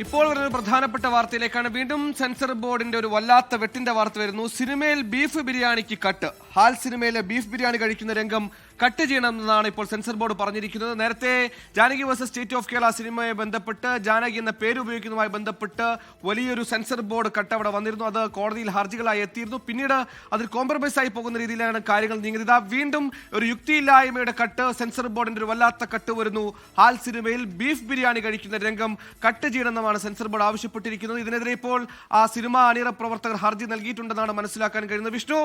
ഇപ്പോൾ ഒരു പ്രധാനപ്പെട്ട വാർത്തയിലേക്കാണ്. വീണ്ടും സെൻസർ ബോർഡിന്റെ ഒരു വല്ലാത്ത വെട്ടിന്റെ വാർത്ത വരുന്നു. സിനിമയിൽ ബീഫ് ബിരിയാണിക്ക് കട്ട്. ഹാൽ സിനിമയിലെ ബീഫ് ബിരിയാണി കഴിക്കുന്ന രംഗം കട്ട് ചെയ്യണമെന്നാണ് ഇപ്പോൾ സെൻസർ ബോർഡ് പറഞ്ഞിരിക്കുന്നത്. നേരത്തെ Janaki versus state of Kerala സിനിമയെ ബന്ധപ്പെട്ട് ജാനകി എന്ന പേര് ഉപയോഗിക്കുന്നതുമായി ബന്ധപ്പെട്ട് വലിയൊരു സെൻസർ ബോർഡ് കട്ട് അവിടെ വന്നിരുന്നു. അത് കോടതിയിൽ ഹർജികളായി എത്തിയിരുന്നു. പിന്നീട് അതിൽ കോംപ്രമൈസ് ആയി പോകുന്ന രീതിയിലാണ് കാര്യങ്ങൾ നീങ്ങുന്നത്. ഇതാ വീണ്ടും ഒരു യുക്തിയില്ലായ്മയുടെ കട്ട്, സെൻസർ ബോർഡിന്റെ ഒരു വല്ലാത്ത കട്ട് വരുന്നു. ഹാൽ സിനിമയിൽ ബീഫ് ബിരിയാണി കഴിക്കുന്ന രംഗം കട്ട് ചെയ്യണമെന്നാണ് സെൻസർ ബോർഡ് ആവശ്യപ്പെട്ടിരിക്കുന്നത്. ഇതിനെതിരെ ഇപ്പോൾ ആ സിനിമ അണിയറ പ്രവർത്തകർ ഹർജി നൽകിയിട്ടുണ്ടെന്നാണ് മനസ്സിലാക്കാൻ കഴിയുന്നത്. വിഷ്ണു,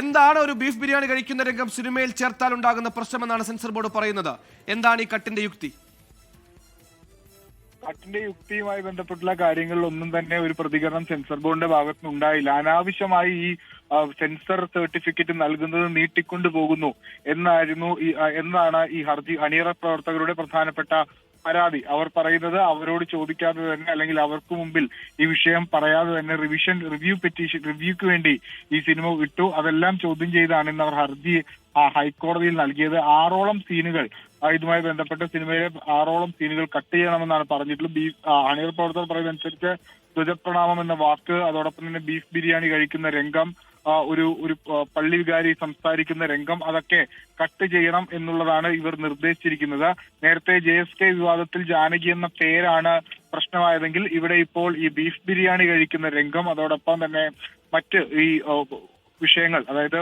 എന്താണ് ഒരു ബീഫ് ബിരിയാണി കഴിക്കുന്ന രംഗം സിനിമയിൽ ചേർത്താൽ ഉണ്ടാകുന്ന പ്രശ്നമെന്നാണ് സെൻസർ ബോർഡ് പറയുന്നത്? എന്താണ് ഈ കട്ടിന്റെ യുക്തി? കട്ടിന്റെ യുക്തിയുമായി ബന്ധപ്പെട്ടുള്ള കാര്യങ്ങളിൽ ഒന്നും തന്നെ ഒരു പ്രതികരണം സെൻസർ ബോർഡിന്റെ ഭാഗത്തുനിന്ന് ഉണ്ടായില്ല. അനാവശ്യമായി ഈ സെൻസർ സർട്ടിഫിക്കറ്റ് നൽകുന്നത് നീട്ടിക്കൊണ്ടു പോകുന്നു എന്നാണ് ഈ ഹർജി അണിയറ പ്രവർത്തകരുടെ പ്രധാനപ്പെട്ട പരാതി. അവർ പറയുന്നത് അവരോട് ചോദിക്കാതെ തന്നെ, അല്ലെങ്കിൽ അവർക്ക് മുമ്പിൽ ഈ വിഷയം പറയാതെ തന്നെ റിവ്യൂക്ക് വേണ്ടി ഈ സിനിമ വിട്ടു. അതെല്ലാം ചോദ്യം ചെയ്താണ് ഇന്ന് അവർ ഹർജി ഹൈക്കോടതിയിൽ നൽകിയത്. 6ഓളം സീനുകൾ ഇതുമായി ബന്ധപ്പെട്ട സിനിമയിലെ 6ഓളം സീനുകൾ കട്ട് ചെയ്യണമെന്നാണ് പറഞ്ഞിട്ടുള്ളത്. അണിയറ പ്രവർത്തകർ പറയുന്നതനുസരിച്ച് ധ്വജപ്രണാമം എന്ന വാക്ക്, അതോടൊപ്പം തന്നെ ബീഫ് ബിരിയാണി കഴിക്കുന്ന രംഗം, ഒരു പള്ളി വികാരി സംസാരിക്കുന്ന രംഗം, അതൊക്കെ കട്ട് ചെയ്യണം എന്നുള്ളതാണ് ഇവർ നിർദ്ദേശിച്ചിരിക്കുന്നത്. നേരത്തെ JSK വിവാദത്തിൽ ജാനകി എന്ന പേരാണ് പ്രശ്നമായതെങ്കിൽ ഇവിടെ ഇപ്പോൾ ഈ ബീഫ് ബിരിയാണി കഴിക്കുന്ന രംഗം, അതോടൊപ്പം തന്നെ മറ്റ് ഈ വിഷയങ്ങൾ, അതായത്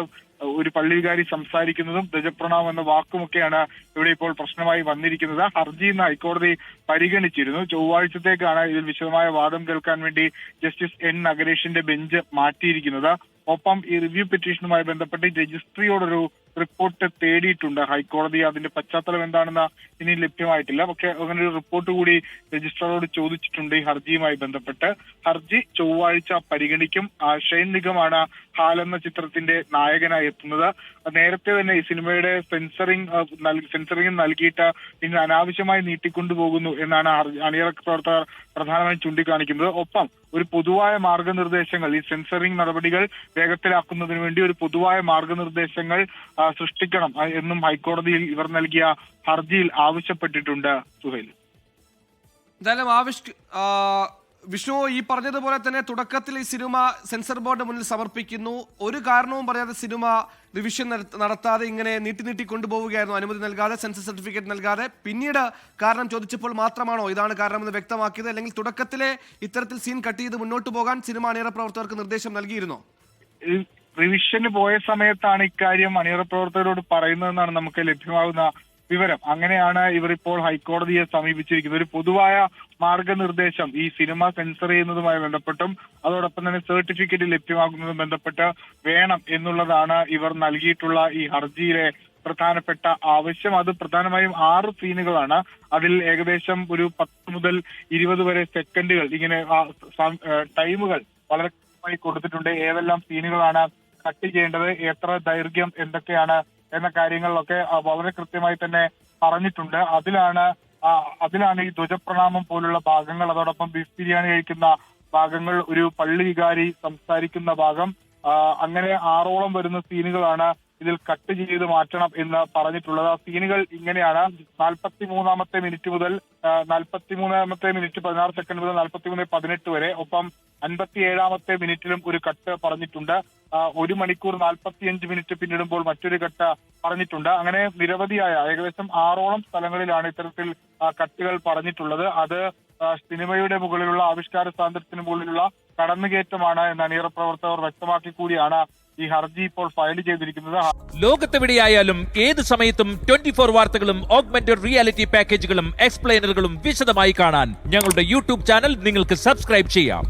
ഒരു പള്ളി വികാരി സംസാരിക്കുന്നതും ധ്വജപ്രണാമം എന്ന വാക്കുമൊക്കെയാണ് ഇവിടെ ഇപ്പോൾ പ്രശ്നമായി വന്നിരിക്കുന്നത്. ഹർജി ഇന്ന് ഹൈക്കോടതി പരിഗണിച്ചിരുന്നു. ചൊവ്വാഴ്ചത്തേക്കാണ് ഇതിൽ വിശദമായ വാദം കേൾക്കാൻ വേണ്ടി ജസ്റ്റിസ് N നഗരേഷിന്റെ ബെഞ്ച് മാറ്റിയിരിക്കുന്നത്. ഒപ്പം ഈ റിവ്യൂ പെറ്റീഷനുമായി ബന്ധപ്പെട്ട് രജിസ്ട്രിയോടൊരു റിപ്പോർട്ട് തേടിയിട്ടുണ്ട് ഹൈക്കോടതി. അതിന്റെ പശ്ചാത്തലം എന്താണെന്ന് ഇനി ലഭ്യമായിട്ടില്ല. പക്ഷെ അങ്ങനെ ഒരു റിപ്പോർട്ട് കൂടി രജിസ്ട്രാറോട് ചോദിച്ചിട്ടുണ്ട് ഈ ഹർജിയുമായി ബന്ധപ്പെട്ട്. ഹർജി ചൊവ്വാഴ്ച പരിഗണിക്കും. ഷൈൻ നിഗമാണ് ഹാൽ എന്ന ചിത്രത്തിന്റെ നായകനായി എത്തുന്നത്. നേരത്തെ തന്നെ ഈ സിനിമയുടെ സെൻസറിംഗ് നൽകിയിട്ട് ഇന്ന് അനാവശ്യമായി നീട്ടിക്കൊണ്ടുപോകുന്നു എന്നാണ് അണിയറ പ്രവർത്തകർ പ്രധാനമായും ചൂണ്ടിക്കാണിക്കുന്നത്. ഒപ്പം ഒരു പൊതുവായ മാർഗനിർദ്ദേശങ്ങൾ, ഈ സെൻസറിംഗ് നടപടികൾ വേഗത്തിലാക്കുന്നതിന് വേണ്ടി ഒരു പൊതുവായ മാർഗനിർദ്ദേശങ്ങൾ സൃഷ്ടിക്കണം എന്നും ഹൈക്കോടതിയിൽ ഇവർ നൽകിയ ഹർജിയിൽ ആവശ്യപ്പെട്ടിട്ടുണ്ട്. സുഹൈൽ, എന്തായാലും വിഷ്ണു, ഈ പറഞ്ഞതുപോലെ തന്നെ തുടക്കത്തിൽ ഈ സിനിമ സെൻസർ ബോർഡിന് മുന്നിൽ സമർപ്പിക്കുന്നു. ഒരു കാരണവും പറയാതെ സിനിമ റിവിഷൻ നടത്താതെ ഇങ്ങനെ നീട്ടി കൊണ്ടുപോവുകയായിരുന്നു, അനുമതി നൽകാതെ, സെൻസർ സർട്ടിഫിക്കറ്റ് നൽകാതെ. പിന്നീട് കാരണം ചോദിച്ചപ്പോൾ മാത്രമാണോ ഇതാണ് കാരണമെന്ന് വ്യക്തമാക്കിയത്? അല്ലെങ്കിൽ തുടക്കത്തിലെ ഇത്തരത്തിൽ സീൻ കട്ട് ചെയ്ത് മുന്നോട്ട് പോകാൻ സിനിമ അണിയറ പ്രവർത്തകർക്ക് നിർദ്ദേശം നൽകിയിരുന്നോ? റിവിഷന് പോയ സമയത്താണ് ഇക്കാര്യം അണിയറ പ്രവർത്തകരോട് പറയുന്നതെന്നാണ് നമുക്ക് ലഭ്യമാകുന്ന വിവരം. അങ്ങനെയാണ് ഇവർ ഇപ്പോൾ ഹൈക്കോടതിയെ സമീപിച്ചിരിക്കുന്നത്. ഒരു പൊതുവായ മാർഗനിർദ്ദേശം ഈ സിനിമ സെൻസർ ചെയ്യുന്നതുമായി ബന്ധപ്പെട്ടും അതോടൊപ്പം തന്നെ സർട്ടിഫിക്കറ്റ് ലഭ്യമാക്കുന്നതും ബന്ധപ്പെട്ട് വേണം എന്നുള്ളതാണ് ഇവർ നൽകിയിട്ടുള്ള ഈ ഹർജിയിലെ പ്രധാനപ്പെട്ട ആവശ്യം. അത് പ്രധാനമായും 6 സീനുകളാണ്. അതിൽ ഏകദേശം ഒരു 10 മുതൽ 20 വരെ സെക്കൻഡുകൾ ഇങ്ങനെ ടൈമുകൾ വളരെ കൊടുത്തിട്ടുണ്ട്. ഏതെല്ലാം സീനുകളാണ് കട്ട് ചെയ്യേണ്ടത്, എത്ര ദൈർഘ്യം എന്തൊക്കെയാണ് എന്ന കാര്യങ്ങളിലൊക്കെ വളരെ കൃത്യമായി തന്നെ പറഞ്ഞിട്ടുണ്ട്. അതിലാണ് ഈ ധ്വജപ്രണാമം പോലുള്ള ഭാഗങ്ങൾ, അതോടൊപ്പം ബീഫ് ബിരിയാണി കഴിക്കുന്ന ഭാഗങ്ങൾ, ഒരു പള്ളി വികാരി സംസാരിക്കുന്ന ഭാഗം, അങ്ങനെ 6ഓളം വരുന്ന സീനുകളാണ് ഇതിൽ കട്ട് ചെയ്ത് മാറ്റണം എന്ന് പറഞ്ഞിട്ടുള്ളത്. ആ സീനുകൾ ഇങ്ങനെയാണ്: 43-ാമത്തെ മിനിറ്റ് മുതൽ 43-ാമത്തെ മിനിറ്റ് 16 സെക്കൻഡ് മുതൽ 43:18 വരെ. ഒപ്പം 57-ാമത്തെ മിനിറ്റിലും ഒരു കട്ട് പറഞ്ഞിട്ടുണ്ട്. 1 മണിക്കൂർ 45 മിനിറ്റ് പിന്നിടുമ്പോൾ മറ്റൊരു കട്ട് പറഞ്ഞിട്ടുണ്ട്. അങ്ങനെ നിരവധിയായ ഏകദേശം 6ഓളം സ്ഥലങ്ങളിലാണ് ഇത്തരത്തിൽ കട്ടുകൾ പറഞ്ഞിട്ടുള്ളത്. അത് സിനിമയുടെ മുകളിലുള്ള ആവിഷ്കാര സ്വാതന്ത്ര്യത്തിന് മുകളിലുള്ള കടന്നുകയറ്റമാണ് എന്ന് അണിയറ പ്രവർത്തകർ വ്യക്തമാക്കി കൂടിയാണ് ഈ ഹർജി ഇപ്പോൾ ഫയൽ ചെയ്തിരിക്കുന്നത്. ലോകത്തെവിടെയായാലും ഏത് സമയത്തും 24 വാർത്തകളും ഓഗ്മെന്റഡ് റിയാലിറ്റി പാക്കേജുകളും എക്സ്പ്ലെയിനറുകളും വിശദമായി കാണാൻ ഞങ്ങളുടെ YouTube ചാനൽ നിങ്ങൾക്ക് സബ്സ്ക്രൈബ് ചെയ്യാം.